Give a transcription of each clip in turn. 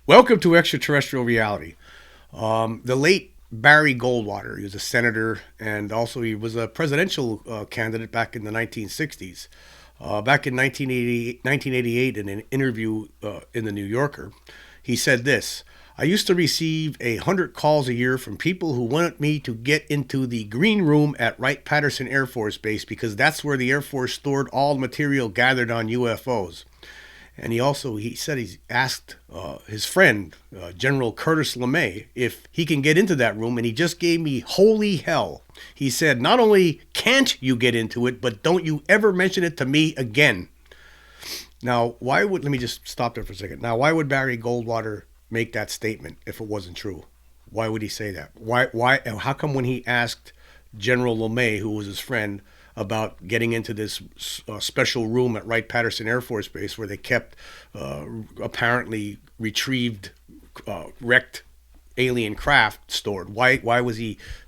Welcome to Extraterrestrial Reality. The late Barry Goldwater, he was a senator and also he was a presidential candidate back in the 1960s. Back in 1988, in an interview in the New Yorker, he said this: I used to receive 100 calls a year from people who wanted me to get into the green room at Wright-Patterson Air Force Base because that's where the Air Force stored all material gathered on UFOs. And he said he asked his friend, General Curtis LeMay, if he can get into that room, and he just gave me holy hell. He said, not only can't you get into it, but don't you ever mention it to me again. Now, let me just stop there for a second. Now, why would Barry Goldwater make that statement if it wasn't true? Why would he say that? How come when he asked General LeMay, who was his friend, about getting into this special room at Wright-Patterson Air Force Base where they kept apparently retrieved, wrecked alien craft stored. Why did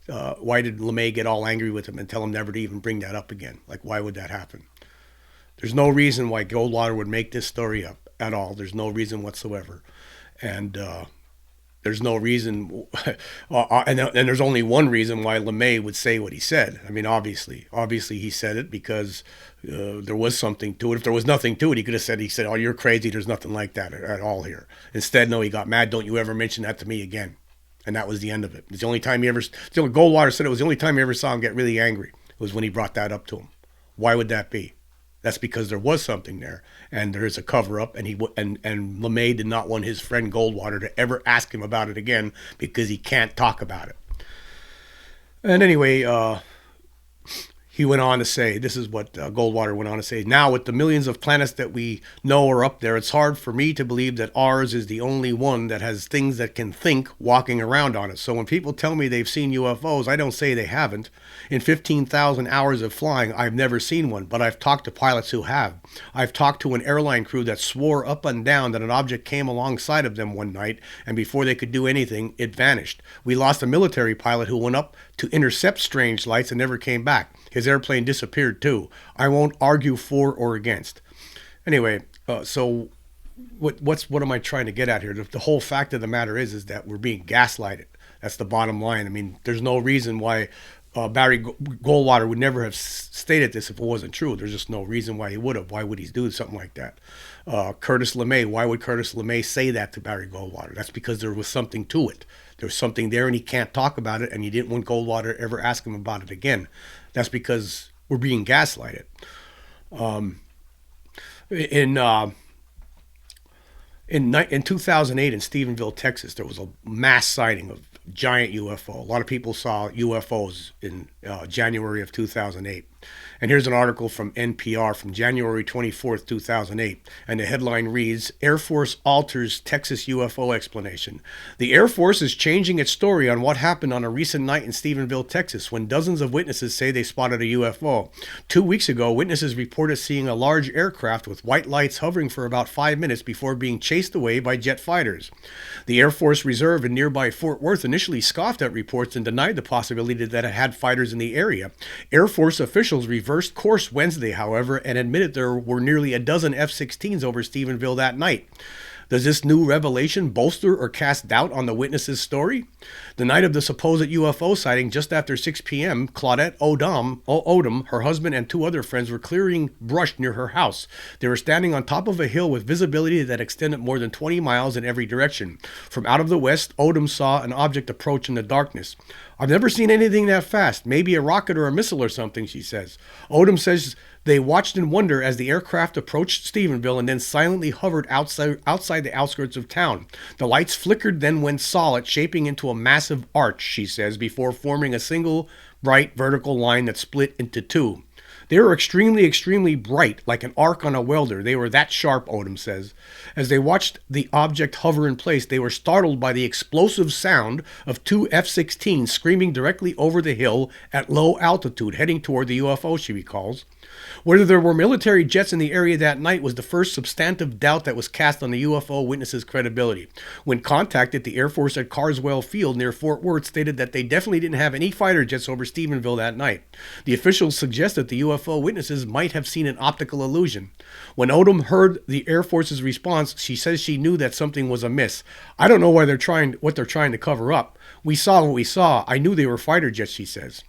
LeMay get all angry with him and tell him never to even bring that up again? Like, why would that happen? There's no reason why Goldwater would make this story up at all. There's no reason whatsoever. And there's no reason, and there's only one reason why LeMay would say what he said. I mean, obviously he said it because there was something to it. If there was nothing to it, he said, oh, you're crazy. There's nothing like that at all here. Instead, no, he got mad. Don't you ever mention that to me again. And that was the end of it. It's the only time Goldwater said it was the only time he ever saw him get really angry. It was when he brought that up to him. Why would that be? That's because there was something there, and there is a cover-up, and LeMay did not want his friend Goldwater to ever ask him about it again because he can't talk about it. And anyway, he went on to say, this is what Goldwater went on to say: now, with the millions of planets that we know are up there, it's hard for me to believe that ours is the only one that has things that can think walking around on it. So when people tell me they've seen UFOs, I don't say they haven't. In 15,000 hours of flying, I've never seen one, but I've talked to pilots who have. I've talked to an airline crew that swore up and down that an object came alongside of them one night, and before they could do anything, it vanished. We lost a military pilot who went up to intercept strange lights and never came back. His airplane disappeared too. I won't argue for or against. Anyway, so what am I trying to get at here? The whole fact of the matter is that we're being gaslighted. That's the bottom line. I mean, there's no reason why Barry Goldwater would never have stated this if it wasn't true. There's just no reason why he would have. Why would he do something like that? Curtis LeMay, why would Curtis LeMay say that to Barry Goldwater? That's because there was something to it. There was something there and he can't talk about it, and he didn't want Goldwater to ever ask him about it again. That's because we're being gaslighted. In 2008 in Stephenville, Texas, there was a mass sighting of giant UFO. A lot of people saw UFOs in January of 2008. And here's an article from NPR from January 24th, 2008. And the headline reads, Air Force alters Texas UFO explanation. The Air Force is changing its story on what happened on a recent night in Stephenville, Texas, when dozens of witnesses say they spotted a UFO. 2 weeks ago, witnesses reported seeing a large aircraft with white lights hovering for about 5 minutes before being chased away by jet fighters. The Air Force Reserve in nearby Fort Worth initially scoffed at reports and denied the possibility that it had fighters in the area. Air Force officials reversed course Wednesday, however, and admitted there were nearly a dozen F-16s over Stephenville that night. Does this new revelation bolster or cast doubt on the witnesses' story? The night of the supposed UFO sighting, just after 6 p.m., Claudette Odom, her husband, and 2 other friends were clearing brush near her house. They were standing on top of a hill with visibility that extended more than 20 miles in every direction. From out of the west, Odom saw an object approach in the darkness. I've never seen anything that fast. Maybe a rocket or a missile or something, she says. Odom says they watched in wonder as the aircraft approached Stephenville and then silently hovered outside the outskirts of town. The lights flickered, then went solid, shaping into a massive arch, she says, before forming a single bright vertical line that split into 2. They were extremely, extremely bright, like an arc on a welder. They were that sharp, Odom says. As they watched the object hover in place, they were startled by the explosive sound of 2 F-16s screaming directly over the hill at low altitude, heading toward the UFO, she recalls. Whether there were military jets in the area that night was the first substantive doubt that was cast on the UFO witnesses' credibility. When contacted, the Air Force at Carswell Field near Fort Worth stated that they definitely didn't have any fighter jets over Stephenville that night. The officials suggest that the UFO witnesses might have seen an optical illusion. When Odom heard the Air Force's response, she says she knew that something was amiss. I don't know what they're trying to cover up. We saw what we saw. I knew they were fighter jets, she says.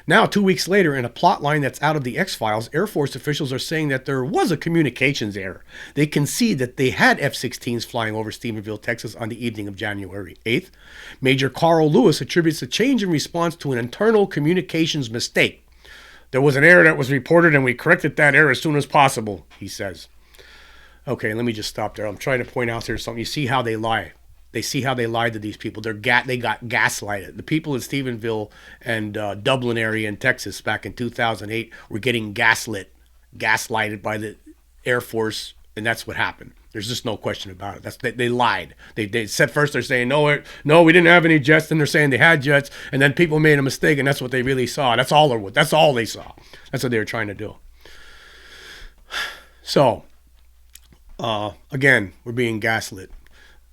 Now, 2 weeks later, in a plot line that's out of the X-Files, Air Force officials are saying that there was a communications error. They concede that they had F-16s flying over Stephenville, Texas on the evening of January 8th. Major Carl Lewis attributes the change in response to an internal communications mistake. There was an error that was reported and we corrected that error as soon as possible, he says. Okay, let me just stop there. I'm trying to point out here something. You see how they lie. They see how they lied to these people. They got gaslighted. The people in Stephenville and Dublin area in Texas back in 2008 were getting gaslighted by the Air Force, and that's what happened. There's just no question about it. They lied. They said first they're saying no, we didn't have any jets. Then they're saying they had jets, and then people made a mistake, and that's what they really saw. That's all they saw. That's what they were trying to do. So, again, we're being gaslit.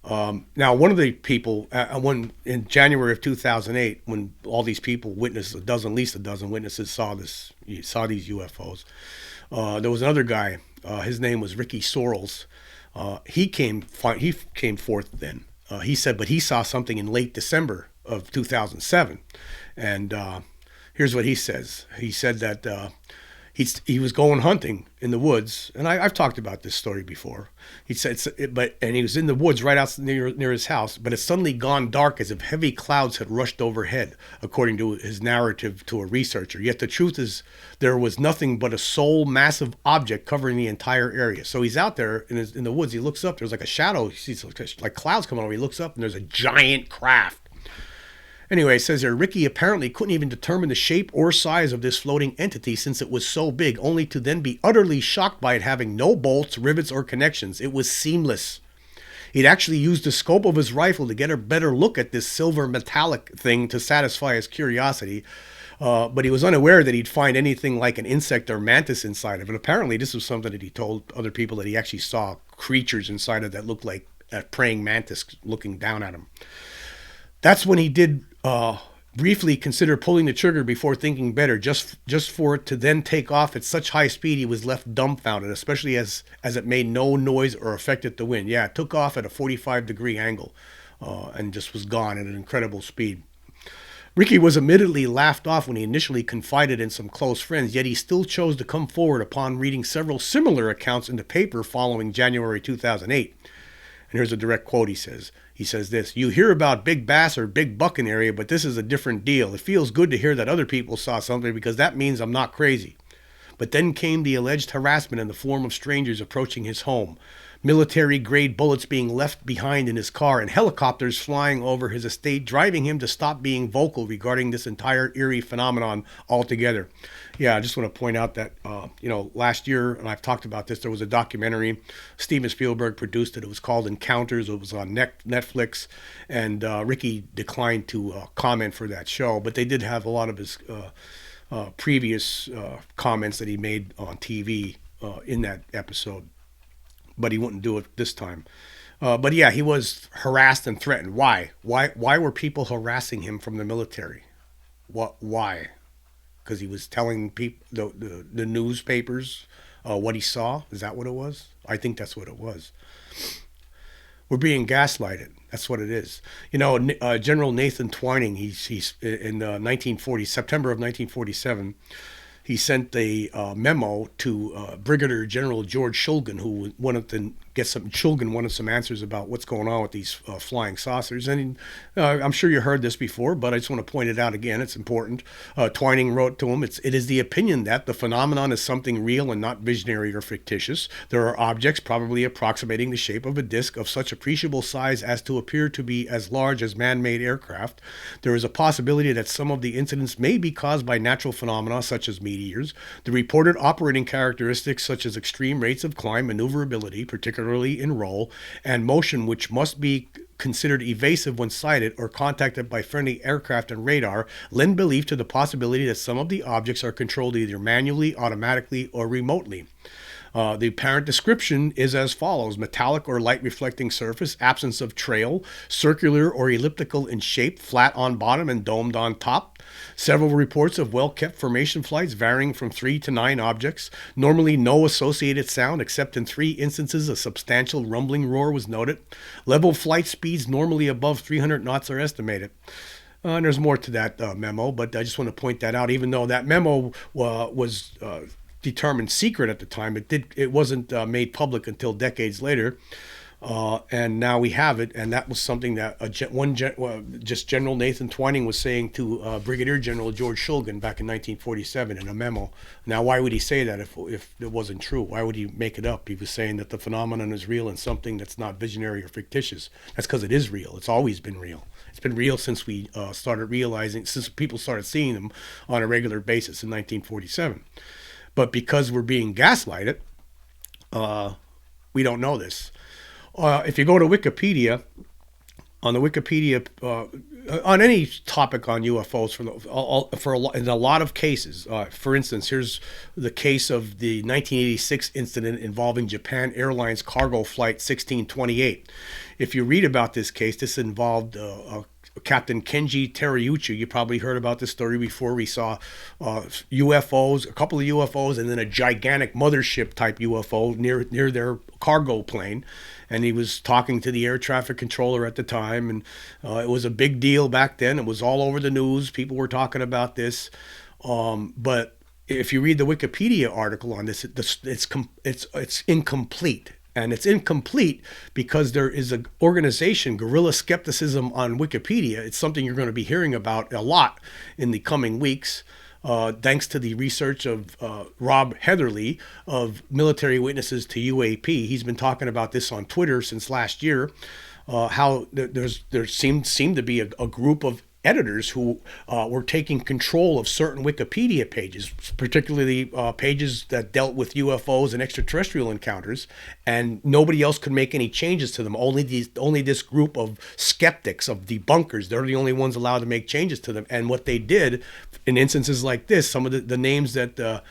Now, one of the people, in January of 2008, when all these people witnessed, at least a dozen witnesses saw these UFOs, there was another guy. His name was Ricky Sorrells. He came forth then. He said, but he saw something in late December of 2007, and here's what he says. He said that he was going hunting in the woods, and I've talked about this story before. He said, and he was in the woods right out near his house, but it's suddenly gone dark as if heavy clouds had rushed overhead, according to his narrative to a researcher. Yet the truth is, there was nothing but a sole massive object covering the entire area. So he's out there in the woods. He looks up. There's like a shadow. He sees like clouds coming over. He looks up, and there's a giant craft. Anyway, it says here, Ricky apparently couldn't even determine the shape or size of this floating entity since it was so big, only to then be utterly shocked by it having no bolts, rivets, or connections. It was seamless. He'd actually used the scope of his rifle to get a better look at this silver metallic thing to satisfy his curiosity, but he was unaware that he'd find anything like an insect or mantis inside of it. Apparently, this was something that he told other people, that he actually saw creatures inside of that looked like a praying mantis looking down at him. That's when he did briefly consider pulling the trigger before thinking better, just for it to then take off at such high speed he was left dumbfounded, especially as it made no noise or affected the wind. Yeah, it took off at a 45-degree angle and just was gone at an incredible speed. Ricky was admittedly laughed off when he initially confided in some close friends, yet he still chose to come forward upon reading several similar accounts in the paper following January 2008. And here's a direct quote. He says this: "You hear about Big Bass or Big Bucking area, but this is a different deal. It feels good to hear that other people saw something because that means I'm not crazy." But then came the alleged harassment in the form of strangers approaching his home, military-grade bullets being left behind in his car, and helicopters flying over his estate, driving him to stop being vocal regarding this entire eerie phenomenon altogether. Yeah, I just want to point out that, last year, and I've talked about this, there was a documentary. Steven Spielberg produced it. It was called Encounters. It was on Netflix, and Ricky declined to comment for that show, but they did have a lot of his previous comments that he made on TV in that episode, but he wouldn't do it this time. But yeah, he was harassed and threatened. Why? Why were people harassing him from the military? Why? Because he was telling people, the newspapers, what he saw? Is that what it was? I think that's what it was. We're being gaslighted. That's what it is. General Nathan Twining, he's in September of 1947, he sent a memo to Brigadier General George Shulgin, who wanted to get Shulgin wanted some answers about what's going on with these flying saucers. And I'm sure you heard this before, but I just want to point it out again. It's important. Twining wrote to him, it is the opinion that the phenomenon is something real and not visionary or fictitious. There are objects probably approximating the shape of a disc of such appreciable size as to appear to be as large as man-made aircraft. There is a possibility that some of the incidents may be caused by natural phenomena such as meteors. The reported operating characteristics such as extreme rates of climb, maneuverability, particularly in roll, and motion, which must be considered evasive when sighted or contacted by friendly aircraft and radar, lend belief to the possibility that some of the objects are controlled either manually, automatically, or remotely. The apparent description is as follows: metallic or light reflecting surface, absence of trail, circular or elliptical in shape, flat on bottom and domed on top. Several reports of well-kept formation flights varying from 3 to 9 objects. Normally no associated sound, except in 3 instances a substantial rumbling roar was noted. Level flight speeds normally above 300 knots are estimated. And there's more to that memo, but I just want to point that out. Even though that memo was determined secret at the time, it wasn't made public until decades later. And now we have it, and that was something that just General Nathan Twining was saying to Brigadier General George Shulgin back in 1947 in a memo. Now, why would he say that if it wasn't true? Why would he make it up? He was saying that the phenomenon is real and something that's not visionary or fictitious. That's because it is real. It's always been real. It's been real since we started realizing, since people started seeing them on a regular basis in 1947. But because we're being gaslighted, we don't know this. If you go to Wikipedia, on the Wikipedia, on any topic on UFOs, in a lot of cases, for instance, here's the case of the 1986 incident involving Japan Airlines cargo flight 1628. If you read about this case, this involved Captain Kenji Terayuchi. You probably heard about this story before. We saw UFOs, a couple of UFOs, and then a gigantic mothership type UFO near their cargo plane. And he was talking to the air traffic controller at the time, and it was a big deal back then. It was all over the news. People were talking about this. But if you read the Wikipedia article on this, it's incomplete. And it's incomplete because there is an organization, Guerrilla Skepticism, on Wikipedia. It's something you're going to be hearing about a lot in the coming weeks. Thanks to the research of Rob Heatherly of Military Witnesses to UAP. He's been talking about this on Twitter since last year, how there seemed to be a group of editors who were taking control of certain Wikipedia pages, particularly pages that dealt with UFOs and extraterrestrial encounters, and nobody else could make any changes to them. Only this group of skeptics, of debunkers, they're the only ones allowed to make changes to them. And what they did in instances like this, some of the names that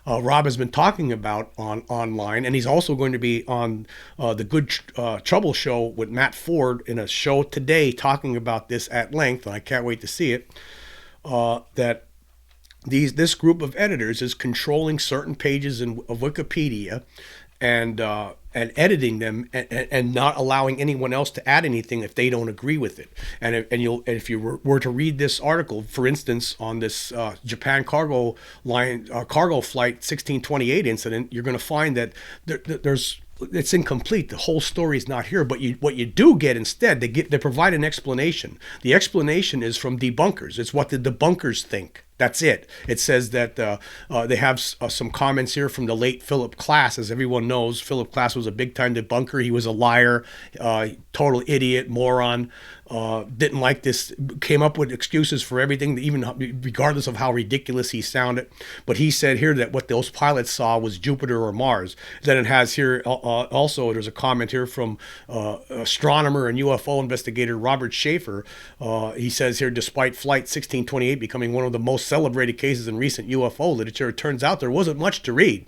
Rob has been talking about online, and he's also going to be on the Good Trouble show with Matt Ford in a show today talking about this at length, and I can't wait to see it, that this group of editors is controlling certain pages of Wikipedia and editing them and not allowing anyone else to add anything if they don't agree with it. And if you were to read this article, for instance, on this Japan cargo flight 1628 incident, you're going to find that it's incomplete. The whole story is not here. But what you do get instead, they provide an explanation. The explanation is from debunkers. It's what the debunkers think. That's it. It says that they have some comments here from the late Philip Klass. As everyone knows, Philip Klass was a big-time debunker. He was a liar, total idiot, moron. Didn't like this, came up with excuses for everything, even regardless of how ridiculous he sounded. But he said here that what those pilots saw was Jupiter or Mars. Then it has here also, there's a comment here from astronomer and UFO investigator Robert Schaefer. He says here, despite Flight 1628 becoming one of the most celebrated cases in recent UFO literature, it turns out there wasn't much to read.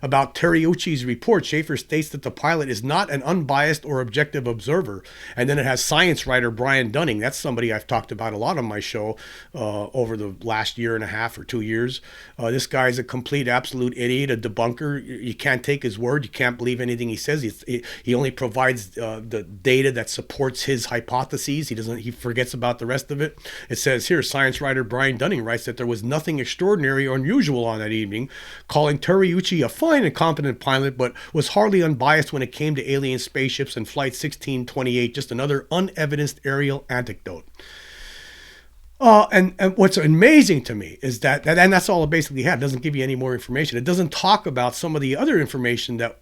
About Terayuchi's report, Schaefer states that the pilot is not an unbiased or objective observer. And then it has science writer Brian Dunning. That's somebody I've talked about a lot on my show over the last year and a half or 2 years. This guy's a complete, absolute idiot, a debunker. You can't take his word. You can't believe anything he says. He only provides the data that supports his hypotheses. He forgets about the rest of it. It says here, science writer Brian Dunning writes that there was nothing extraordinary or unusual on that evening, calling Terayuchi a fine and competent pilot, but was hardly unbiased when it came to alien spaceships and Flight 1628, just another unevidenced aerial anecdote. And what's amazing to me is that and that's all it basically had. It doesn't give you any more information. It doesn't talk about some of the other information that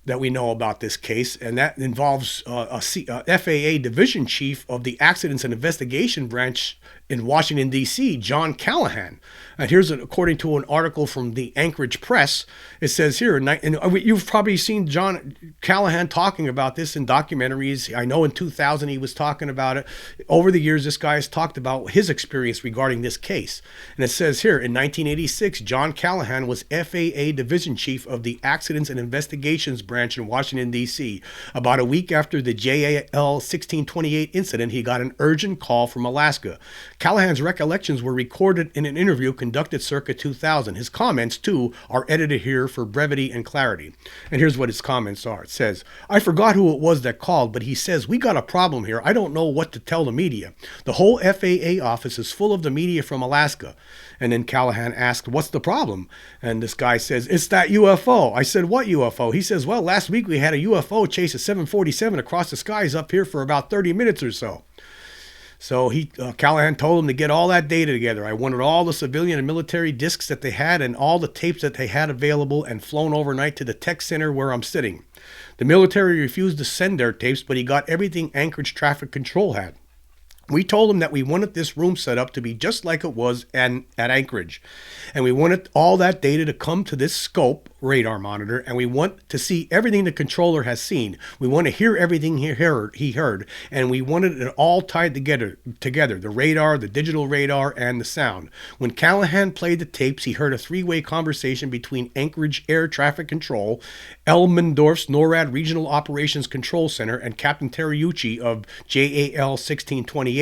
that we know about this case, and that involves FAA division chief of the Accidents and Investigation Branch in Washington, D.C., John Callahan. And here's according to an article from the Anchorage Press. It says here, and you've probably seen John Callahan talking about this in documentaries. I know in 2000 he was talking about it. Over the years, this guy has talked about his experience regarding this case. And it says here, in 1986, John Callahan was FAA division chief of the Accidents and Investigations Branch in Washington, D.C. About a week after the JAL 1628 incident, he got an urgent call from Alaska. Callahan's recollections were recorded in an interview conducted circa 2000. His comments, too, are edited here for brevity and clarity. And here's what his comments are. It says, "I forgot who it was that called, but he says, we got a problem here. I don't know what to tell the media. The whole FAA office is full of the media from Alaska." And then Callahan asked, "What's the problem?" And this guy says, "It's that UFO." I said, "What UFO?" He says, "Well, last week we had a UFO chase a 747 across the skies up here for about 30 minutes or so." So Callahan told him to get all that data together. I wanted all the civilian and military discs that they had and all the tapes that they had available and flown overnight to the tech center where I'm sitting. The military refused to send their tapes, but he got everything Anchorage Traffic Control had. We told him that we wanted this room set up to be just like it was at Anchorage. And we wanted all that data to come to this scope radar monitor, and we want to see everything the controller has seen. We want to hear everything he heard, and we wanted it all tied together, the radar, the digital radar, and the sound. When Callahan played the tapes, he heard a three-way conversation between Anchorage Air Traffic Control, Elmendorf's NORAD Regional Operations Control Center, and Captain Terryuchi of JAL 1628.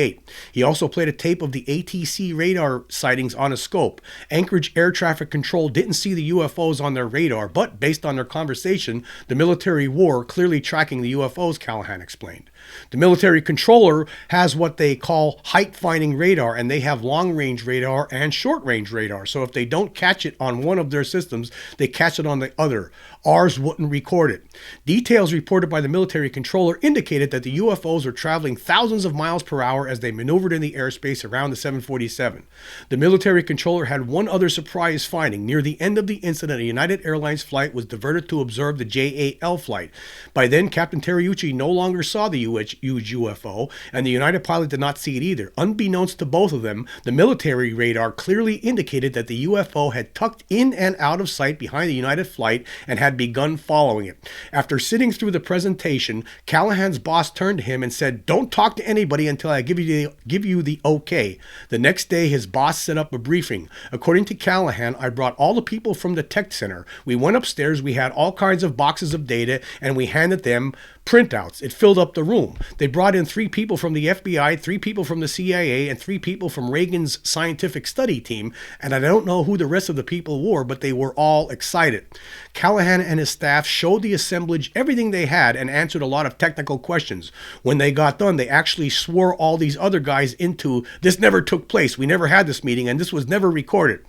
He also played a tape of the ATC radar sightings on a scope. Anchorage Air Traffic Control didn't see the UFOs on their radar, but based on their conversation, the military were clearly tracking the UFOs, Callahan explained. The military controller has what they call height-finding radar, and they have long-range radar and short-range radar. So if they don't catch it on one of their systems, they catch it on the other. Ours wouldn't record it. Details reported by the military controller indicated that the UFOs were traveling thousands of miles per hour as they maneuvered in the airspace around the 747. The military controller had one other surprise finding. Near the end of the incident, a United Airlines flight was diverted to observe the JAL flight. By then, Captain Terryuchi no longer saw the huge UFO, and the United pilot did not see it either. Unbeknownst to both of them, the military radar clearly indicated that the UFO had tucked in and out of sight behind the United flight and had begun following it. After sitting through the presentation, Callahan's boss turned to him and said, "Don't talk to anybody until I give you the okay." The next day, his boss set up a briefing. According to Callahan, "I brought all the people from the tech center. We went upstairs, we had all kinds of boxes of data, and we handed them printouts. It filled up the room. They brought in 3 people from the FBI, 3 people from the CIA, and 3 people from Reagan's scientific study team, and I don't know who the rest of the people were, but they were all excited." Callahan and his staff showed the assemblage everything they had and answered a lot of technical questions. When they got done, they actually swore all these other guys into, "This never took place. We never had this meeting, and this was never recorded."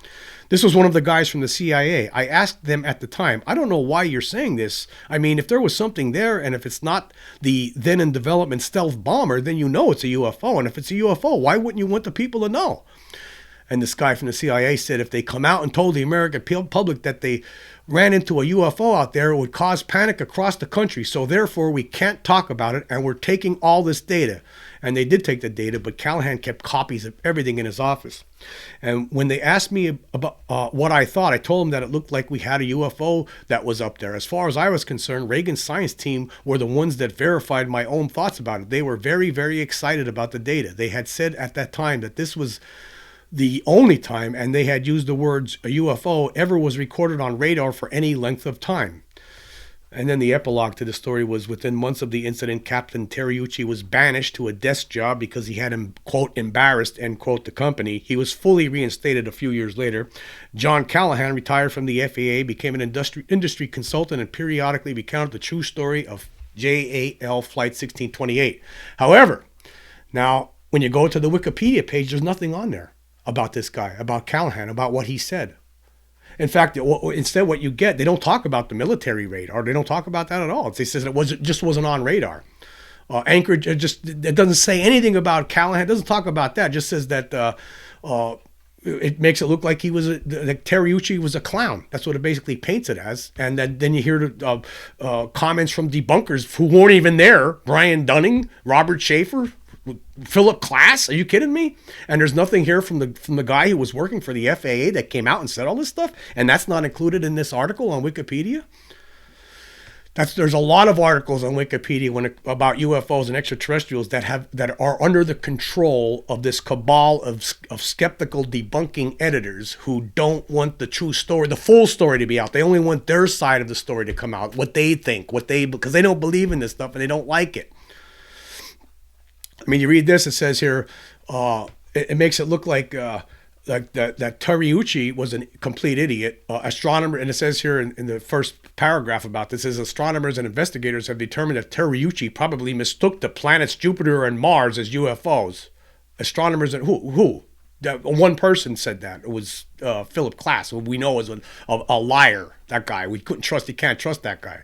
This was one of the guys from the CIA. I asked them at the time, "I don't know why you're saying this. I mean, if there was something there, and if it's not the then in development stealth bomber, then you know it's a UFO. And if it's a UFO, why wouldn't you want the people to know?" And this guy from the CIA said if they come out and told the American public that they ran into a UFO out there, it would cause panic across the country. So therefore, we can't talk about it, and we're taking all this data. And they did take the data, but Callahan kept copies of everything in his office. And when they asked me about what I thought, I told them that it looked like we had a UFO that was up there. As far as I was concerned, Reagan's science team were the ones that verified my own thoughts about it. They were very, very excited about the data. They had said at that time that this was the only time, and they had used the words a UFO ever was recorded on radar for any length of time. And then the epilogue to the story was within months of the incident, Captain Terryuchi was banished to a desk job because he had, quote, embarrassed, end quote, the company. He was fully reinstated a few years later. John Callahan retired from the FAA, became an industry consultant, and periodically recounted the true story of JAL Flight 1628. However, now, when you go to the Wikipedia page, there's nothing on there about this guy, about Callahan, about what he said. In fact, instead what you get, they don't talk about the military radar. They don't talk about that at all. They says it just wasn't on radar. Anchorage, it doesn't say anything about Callahan. It doesn't talk about that. It just says that it makes it look like like Terryuchi was a clown. That's what it basically paints it as. And then you hear comments from debunkers who weren't even there. Brian Dunning, Robert Schaefer, Philip Klass. Are you kidding me? And there's nothing here from the guy who was working for the FAA that came out and said all this stuff. And that's not included in this article on Wikipedia. There's a lot of articles on Wikipedia about UFOs and extraterrestrials that are under the control of this cabal of skeptical debunking editors who don't want the true story, the full story to be out. They only want their side of the story to come out, what they think, because they don't believe in this stuff and they don't like it. I mean, you read this, it says here, it makes it look like that Terryuchi was a complete idiot. Astronomer, and it says here in the first paragraph about this, is astronomers and investigators have determined that Terryuchi probably mistook the planets Jupiter and Mars as UFOs. Astronomers and who? One person said that. It was Philip Klass, who we know is a liar. That guy, we couldn't trust. You can't trust that guy.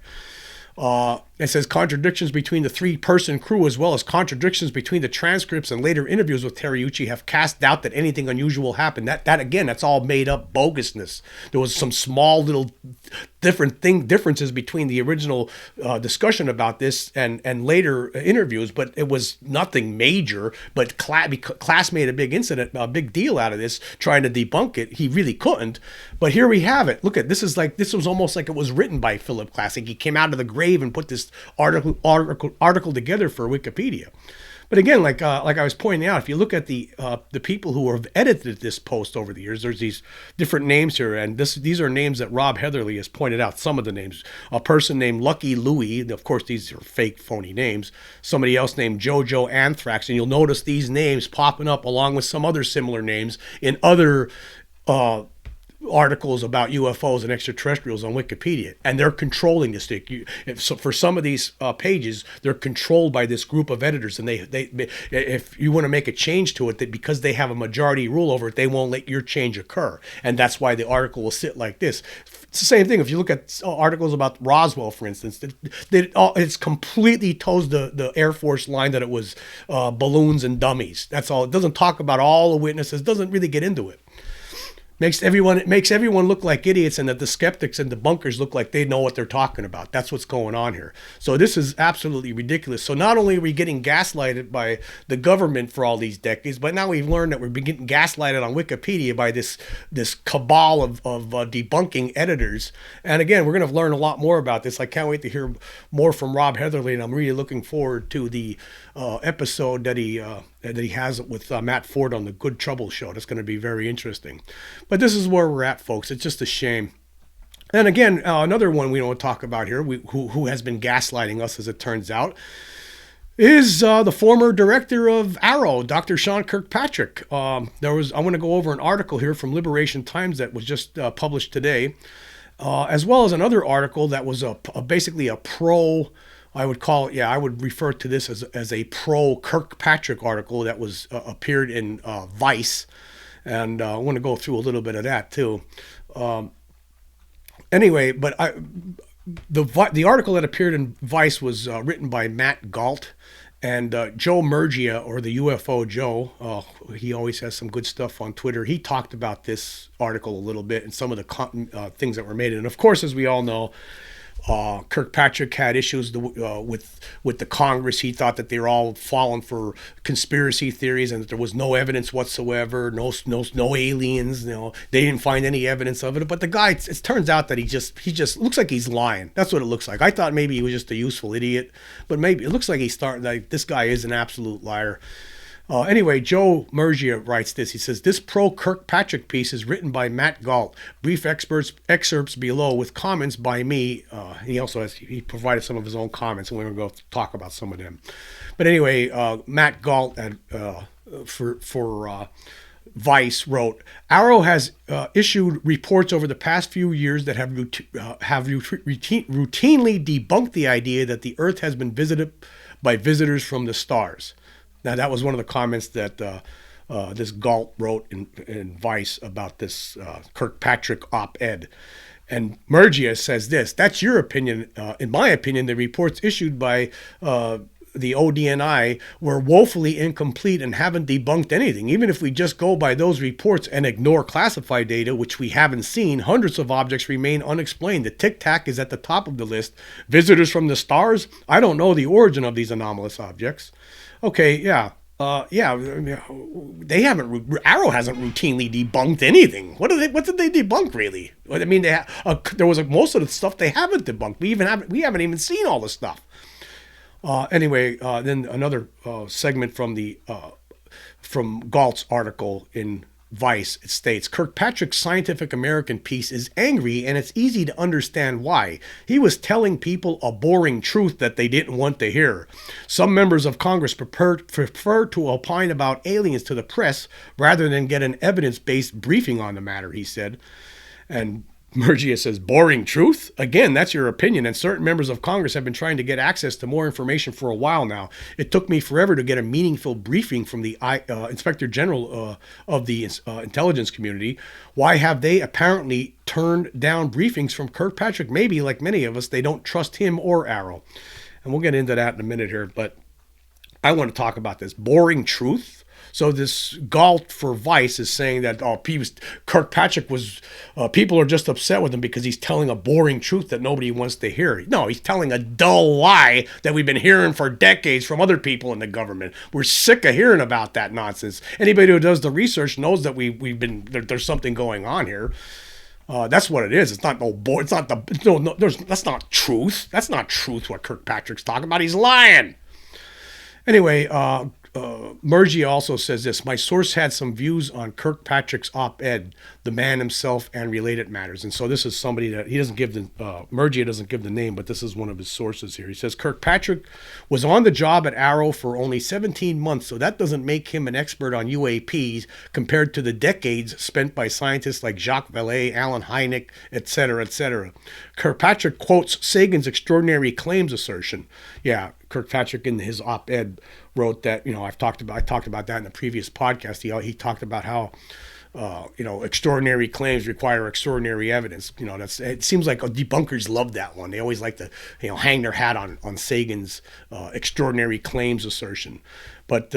It says contradictions between the three-person crew as well as contradictions between the transcripts and later interviews with Terryuchi have cast doubt that anything unusual happened. That again, that's all made up bogusness. There was some small little differences between the original discussion about this and later interviews, but it was nothing major. But Klass made a big deal out of this, trying to debunk it. He really couldn't. But here we have it. Look at this. This was almost like it was written by Philip Klass. Like he came out of the grave and put this article together for Wikipedia. But again, like I was pointing out, if you look at the people who have edited this post over the years, there's these different names here, and these are names that Rob Heatherly has pointed out. Some of the names: a person named Lucky Louie. Of course, these are fake, phony names. Somebody else named Jojo Anthrax, and you'll notice these names popping up along with some other similar names in other articles about UFOs and extraterrestrials on Wikipedia, and they're controlling this thing. So for some of these pages, they're controlled by this group of editors, and they if you want to make a change to it, that because they have a majority rule over it, they won't let your change occur, and that's why the article will sit like this. It's the same thing if you look at articles about Roswell, for instance. It's completely toes the Air Force line that it was balloons and dummies. That's all. It doesn't talk about all the witnesses. Doesn't really get into it. It makes everyone look like idiots, and that the skeptics and debunkers look like they know what they're talking about. That's what's going on here. So this is absolutely ridiculous. So not only are we getting gaslighted by the government for all these decades, but now we've learned that we're getting gaslighted on Wikipedia by this cabal of debunking editors. And again, we're going to learn a lot more about this. I can't wait to hear more from Rob Heatherly, and I'm really looking forward to the episode that he has with Matt Ford on the Good Trouble show. That's going to be very interesting. But this is where we're at, folks. It's just a shame. And again, another one we don't talk about here, who has been gaslighting us, as it turns out, is the former director of Arrow, Dr. Sean Kirkpatrick. I want to go over an article here from Liberation Times that was just published today, as well as another article that was basically a pro. I would refer to this as a pro Kirkpatrick article that was appeared in Vice, and I want to go through a little bit of that too. Anyway, but the article that appeared in Vice was written by Matt Galt and Joe Murgia, or the UFO Joe. He always has some good stuff on Twitter. He talked about this article a little bit and some of the things that were made. And of course, as we all know, Kirkpatrick had issues with the Congress. He thought that they were all falling for conspiracy theories and that there was no evidence whatsoever, no aliens. They didn't find any evidence of it. But the guy, it turns out that he just looks like he's lying. That's what it looks like. I thought maybe he was just a useful idiot, but maybe it looks like this guy is an absolute liar. Anyway, Joe Murgia writes this. He says, this pro-Kirkpatrick piece is written by Matt Galt. Brief excerpts below with comments by me. He provided some of his own comments, and we're going to go talk about some of them. But anyway, Matt Galt for Vice wrote, Arrow has issued reports over the past few years that have routinely debunked the idea that the Earth has been visited by visitors from the stars. Now, that was one of the comments that this Galt wrote in Vice about this Kirkpatrick op-ed. And Murgia says this, that's your opinion. In my opinion, the reports issued by the ODNI were woefully incomplete and haven't debunked anything. Even if we just go by those reports and ignore classified data, which we haven't seen, hundreds of objects remain unexplained. The Tic Tac is at the top of the list. Visitors from the stars? I don't know the origin of these anomalous objects. Okay, yeah. They haven't. Arrow hasn't routinely debunked anything. What did they debunk really? I mean, there was most of the stuff they haven't debunked. We haven't even seen all the stuff. Anyway, then another segment from Galt's article in Vice. It states, Kirkpatrick's Scientific American piece is angry, and it's easy to understand why. He was telling people a boring truth that they didn't want to hear. Some members of Congress prefer to opine about aliens to the press rather than get an evidence-based briefing on the matter, he said. And Murgia says, boring truth? Again, that's your opinion, and certain members of Congress have been trying to get access to more information for a while now. It took me forever to get a meaningful briefing from the Inspector General of the intelligence community. Why have they apparently turned down briefings from Kirkpatrick? Maybe, like many of us, they don't trust him or Arrow. And we'll get into that in a minute here, but I want to talk about this. Boring truth? So this Galt for Vice is saying that Kirkpatrick was, people are just upset with him because he's telling a boring truth that nobody wants to hear. No, he's telling a dull lie that we've been hearing for decades from other people in the government. We're sick of hearing about that nonsense. Anybody who does the research knows that there's something going on here. That's what it is. It's not that's not truth. That's not truth what Kirkpatrick's talking about. He's lying. Anyway, Murgia also says this. My source had some views on Kirkpatrick's op-ed, the man himself and related matters. And so this is somebody that he doesn't give Murgia doesn't give the name, but this is one of his sources here. He says Kirkpatrick was on the job at Arrow for only 17 months, so that doesn't make him an expert on UAPs compared to the decades spent by scientists like Jacques Vallée, Alan Hynek, etc., etc. Kirkpatrick quotes Sagan's extraordinary claims assertion. Yeah, Kirkpatrick in his op-ed wrote that, I talked about that in the previous podcast. He talked about how, extraordinary claims require extraordinary evidence. It seems like debunkers love that one. They always like to, hang their hat on Sagan's extraordinary claims assertion. But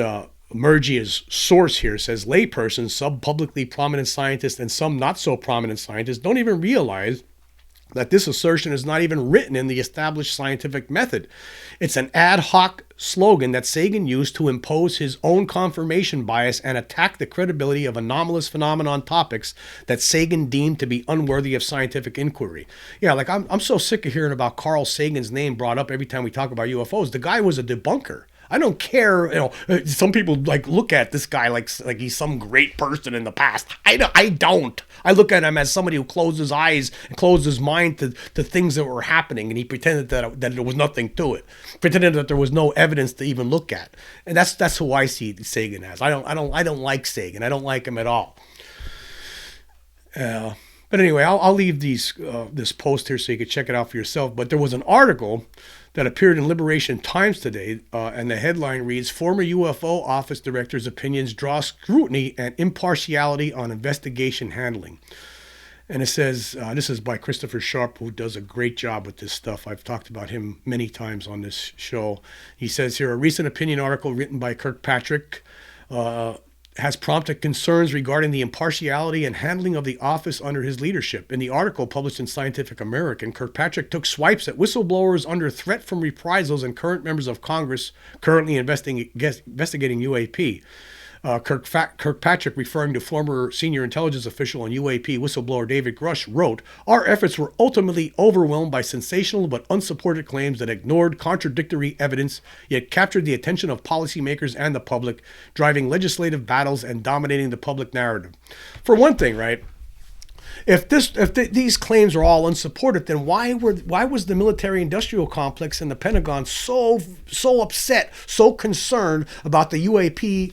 Murgia's source here says laypersons, some publicly prominent scientists and some not so prominent scientists don't even realize that this assertion is not even written in the established scientific method. It's an ad hoc slogan that Sagan used to impose his own confirmation bias and attack the credibility of anomalous phenomenon topics that Sagan deemed to be unworthy of scientific inquiry. Yeah, like I'm so sick of hearing about Carl Sagan's name brought up every time we talk about UFOs. The guy was a debunker. I don't care, some people look at this guy like he's some great person in the past. I don't. I look at him as somebody who closed his eyes and closed his mind to things that were happening, and he pretended that there was nothing to it. Pretended that there was no evidence to even look at. And that's who I see Sagan as. I don't like Sagan. I don't like him at all. But anyway, I'll leave this post here so you can check it out for yourself. But there was an article that appeared in Liberation Times today, and the headline reads, Former UFO Office Director's Opinions Draw Scrutiny and Impartiality on Investigation Handling. And it says, this is by Christopher Sharp, who does a great job with this stuff. I've talked about him many times on this show. He says here, a recent opinion article written by Kirkpatrick has prompted concerns regarding the impartiality and handling of the office under his leadership. In the article published in Scientific American, Kirkpatrick took swipes at whistleblowers under threat from reprisals and current members of Congress currently investigating UAP. Kirkpatrick, referring to former senior intelligence official and UAP whistleblower David Grush, wrote, our efforts were ultimately overwhelmed by sensational but unsupported claims that ignored contradictory evidence, yet captured the attention of policymakers and the public, driving legislative battles and dominating the public narrative. For one thing, right? If these claims are all unsupported, then why was the military-industrial complex and the Pentagon so upset, so concerned about the UAP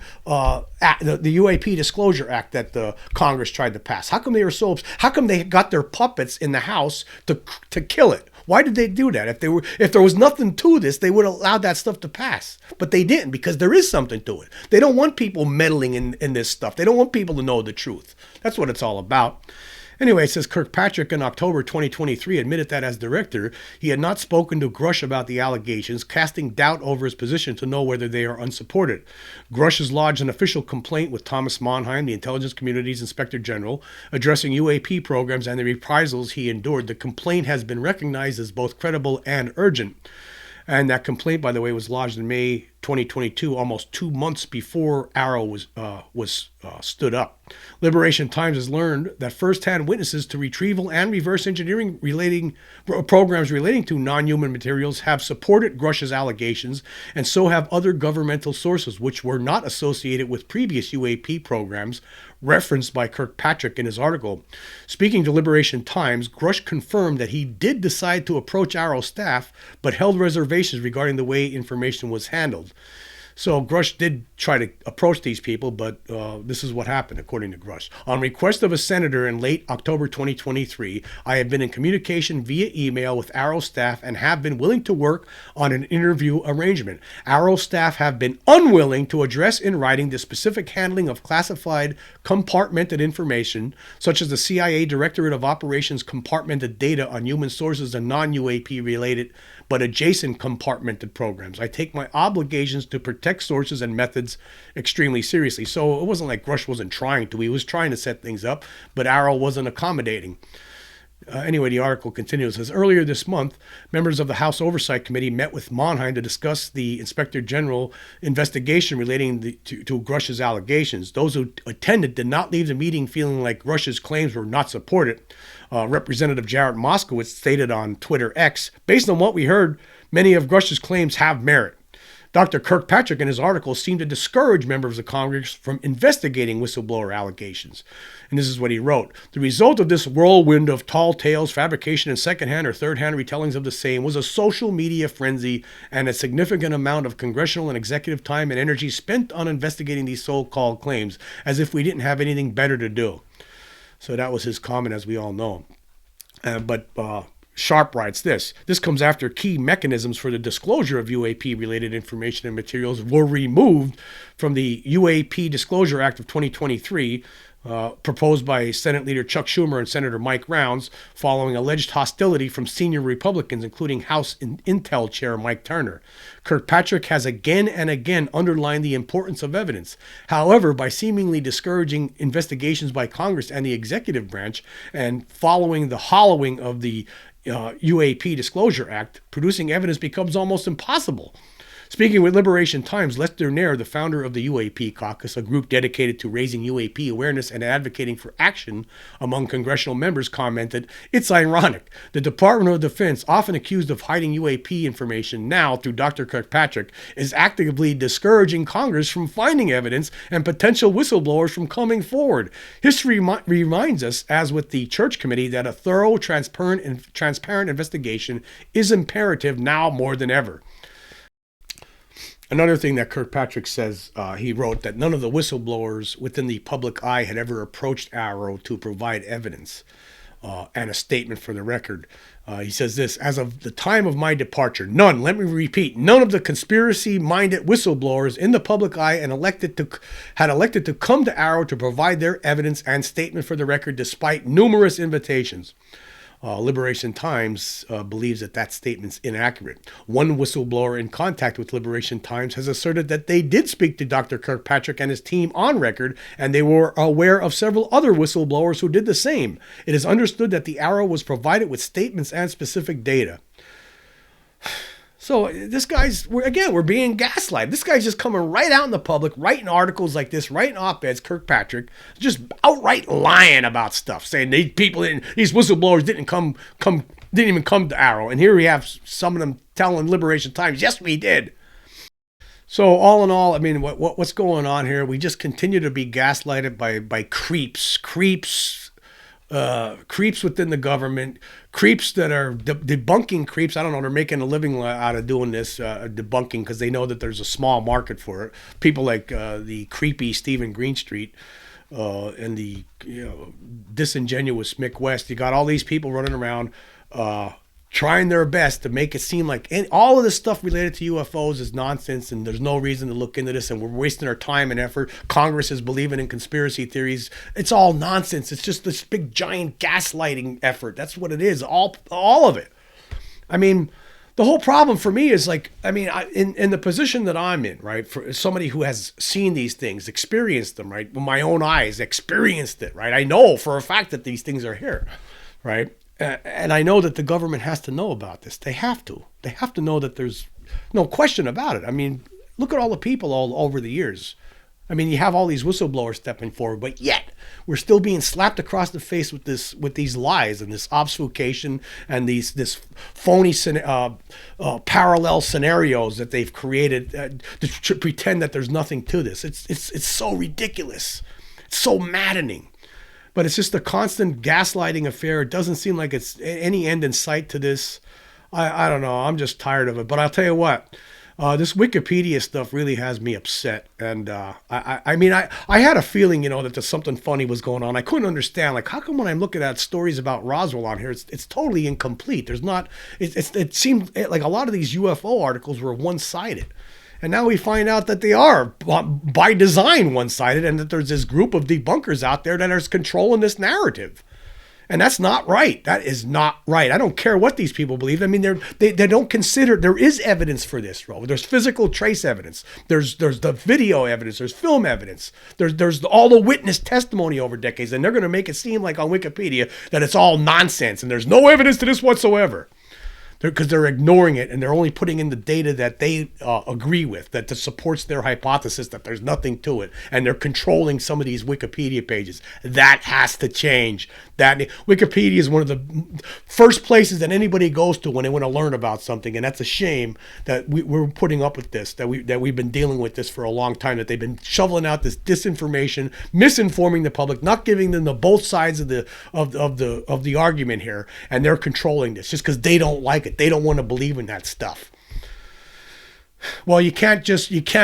Act, the UAP Disclosure Act that the Congress tried to pass? How come they were so upset? How come they got their puppets in the House to kill it? Why did they do that? If there was nothing to this, they would have allowed that stuff to pass. But they didn't, because there is something to it. They don't want people meddling in this stuff. They don't want people to know the truth. That's what it's all about. Anyway, it says Kirkpatrick in October 2023 admitted that as director, he had not spoken to Grush about the allegations, casting doubt over his position to know whether they are unsupported. Grush has lodged an official complaint with Thomas Monheim, the Intelligence Community's Inspector General, addressing UAP programs and the reprisals he endured. The complaint has been recognized as both credible and urgent. And that complaint, by the way, was lodged in May 2022, almost 2 months before Arrow was stood up. Liberation Times has learned that first-hand witnesses to retrieval and reverse engineering programs relating to non-human materials have supported Grush's allegations, and so have other governmental sources which were not associated with previous UAP programs referenced by Kirkpatrick in his article. Speaking to Liberation Times, Grush confirmed that he did decide to approach Arrow staff, but held reservations regarding the way information was handled. So Grush did try to approach these people, but this is what happened, according to Grush. On request of a senator in late October 2023, I have been in communication via email with Arrow staff and have been willing to work on an interview arrangement. Arrow staff have been unwilling to address in writing the specific handling of classified compartmented information, such as the CIA Directorate of Operations compartmented data on human sources and non-UAP related but adjacent compartmented programs. I take my obligations to protect sources and methods extremely seriously. So it wasn't like Grush wasn't trying to. He was trying to set things up, but Arrow wasn't accommodating. Anyway, the article continues. It says, earlier this month, members of the House Oversight Committee met with Monheim to discuss the Inspector General investigation relating to Grush's allegations. Those who attended did not leave the meeting feeling like Grush's claims were not supported. Representative Jared Moskowitz stated on Twitter X, based on what we heard, many of Grush's claims have merit. Dr. Kirkpatrick in his article seemed to discourage members of Congress from investigating whistleblower allegations. And this is what he wrote. The result of this whirlwind of tall tales, fabrication, and secondhand or third-hand retellings of the same was a social media frenzy and a significant amount of congressional and executive time and energy spent on investigating these so-called claims, as if we didn't have anything better to do. So that was his comment, as we all know. But Sharp writes this. This comes after key mechanisms for the disclosure of UAP-related information and materials were removed from the UAP Disclosure Act of 2023, proposed by Senate Leader Chuck Schumer and Senator Mike Rounds, following alleged hostility from senior Republicans, including House Intel Chair Mike Turner. Kirkpatrick has again and again underlined the importance of evidence. However, by seemingly discouraging investigations by Congress and the executive branch, and following the hollowing of the UAP Disclosure Act, producing evidence becomes almost impossible. Speaking with Liberation Times, Lester Nair, the founder of the UAP Caucus, a group dedicated to raising UAP awareness and advocating for action among congressional members, commented, "It's ironic. The Department of Defense, often accused of hiding UAP information, now, through Dr. Kirkpatrick, is actively discouraging Congress from finding evidence and potential whistleblowers from coming forward. History reminds us, as with the Church Committee, that a thorough, transparent investigation is imperative now more than ever." Another thing that Kirkpatrick says, he wrote that none of the whistleblowers within the public eye had ever approached Arrow to provide evidence and a statement for the record. He says this, as of the time of my departure, none, let me repeat, none of the conspiracy-minded whistleblowers in the public eye had elected to come to Arrow to provide their evidence and statement for the record despite numerous invitations. Liberation Times believes that statement's inaccurate. One whistleblower in contact with Liberation Times has asserted that they did speak to Dr. Kirkpatrick and his team on record, and they were aware of several other whistleblowers who did the same. It is understood that the Arrow was provided with statements and specific data. So this guy's, we're being gaslighted. This guy's just coming right out in the public, writing articles like this, writing op-eds, Kirkpatrick, just outright lying about stuff, saying these whistleblowers didn't even come to Arrow. And here we have some of them telling Liberation Times, yes, we did. So all in all, I mean, what's going on here? We just continue to be gaslighted by creeps within the government, creeps that are debunking creeps. I don't know, they're making a living out of doing this, debunking, because they know that there's a small market for it. People like the creepy Stephen Greenstreet and the disingenuous Mick West. You got all these people running around trying their best to make it seem like all of this stuff related to UFOs is nonsense and there's no reason to look into this and we're wasting our time and effort. Congress is believing in conspiracy theories. It's all nonsense. It's just this big giant gaslighting effort. That's what it is. All of it. I mean, the whole problem for me is like, I mean, in the position that I'm in, right, for somebody who has seen these things, experienced them, right, with my own eyes, experienced it, right, I know for a fact that these things are here, right, and I know that the government has to know about this. They have to know that there's no question about it. I mean, look at all the people all over the years. I mean, you have all these whistleblowers stepping forward, but yet we're still being slapped across the face with these lies and this obfuscation and this phony parallel scenarios that they've created to pretend that there's nothing to this. It's so ridiculous. It's so maddening. But it's just a constant gaslighting affair. It doesn't seem like it's any end in sight to this. I don't know. I'm just tired of it. But I'll tell you what. This Wikipedia stuff really has me upset. And I mean, I had a feeling, that there's something funny was going on. I couldn't understand. Like, how come when I'm looking at stories about Roswell on here, it's totally incomplete. There's not, it seemed like a lot of these UFO articles were one-sided. And now we find out that they are, by design, one-sided, and that there's this group of debunkers out there that are controlling this narrative. And that's not right. That is not right. I don't care what these people believe. I mean, they don't consider, there is evidence for this, Ro. There's physical trace evidence. There's the video evidence. There's film evidence. There's all the witness testimony over decades. And they're going to make it seem like on Wikipedia that it's all nonsense and there's no evidence to this whatsoever. Because they're ignoring it and they're only putting in the data that they agree with, that supports their hypothesis that there's nothing to it. And they're controlling some of these Wikipedia pages. That has to change. That Wikipedia is one of the first places that anybody goes to when they want to learn about something. And that's a shame that we're putting up with this, that we've been dealing with this for a long time, that they've been shoveling out this disinformation, misinforming the public, not giving them the both sides of the argument here. And they're controlling this just because they don't like it. They don't want to believe in that stuff. Well, you can't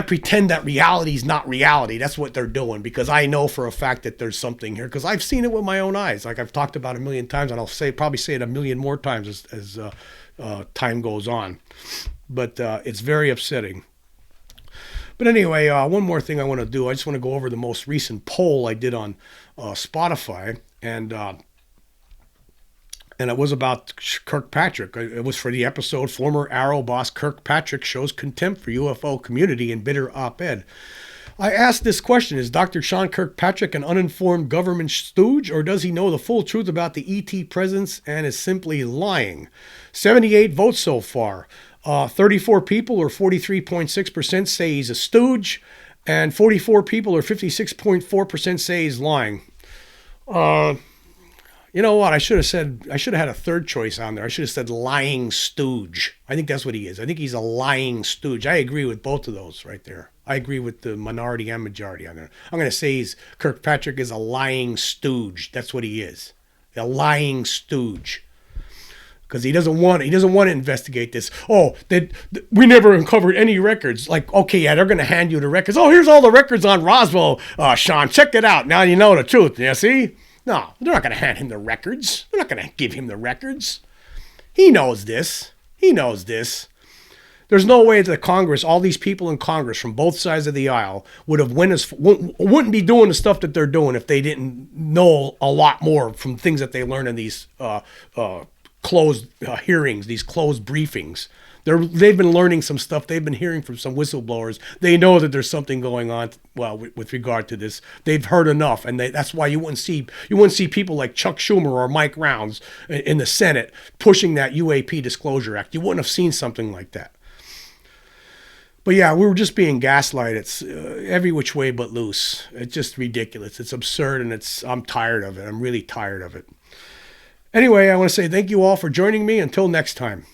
pretend that reality is not reality. That's what they're doing, because I know for a fact that there's something here, because I've seen it with my own eyes. Like I've talked about a million times, and I'll probably say it a million more times as time goes on. But it's very upsetting. But anyway, one more thing I want to do. I just want to go over the most recent poll I did on Spotify, and it was about Kirkpatrick. It was for the episode, Former Arrow Boss Kirkpatrick Shows Contempt for UFO Community in Bitter Op-Ed. I asked this question: is Dr. Sean Kirkpatrick an uninformed government stooge, or does he know the full truth about the ET presence and is simply lying? 78 votes so far. 34 people, or 43.6%, say he's a stooge, and 44 people, or 56.4%, say he's lying. You know what? I should have had a third choice on there. I should have said lying stooge. I think that's what he is. I think he's a lying stooge. I agree with both of those right there. I agree with the minority and majority on there. I'm going to say Kirkpatrick is a lying stooge. That's what he is. A lying stooge. Because he doesn't want to investigate this. Oh, we never uncovered any records. Like, okay, yeah, they're going to hand you the records. Oh, here's all the records on Roswell, Sean. Check it out. Now you know the truth. Yeah, see? No, they're not going to hand him the records. They're not going to give him the records. He knows this. He knows this. There's no way that Congress, all these people in Congress from both sides of the aisle, wouldn't be doing the stuff that they're doing if they didn't know a lot more from things that they learn in these closed hearings, these closed briefings. They've been learning some stuff. They've been hearing from some whistleblowers. They know that there's something going on. Well, with regard to this, they've heard enough, and that's why you wouldn't see people like Chuck Schumer or Mike Rounds in the Senate pushing that UAP Disclosure Act. You wouldn't have seen something like that. But yeah, we were just being gaslighted. It's every which way but loose. It's just ridiculous. It's absurd, and I'm tired of it. I'm really tired of it. Anyway, I want to say thank you all for joining me. Until next time.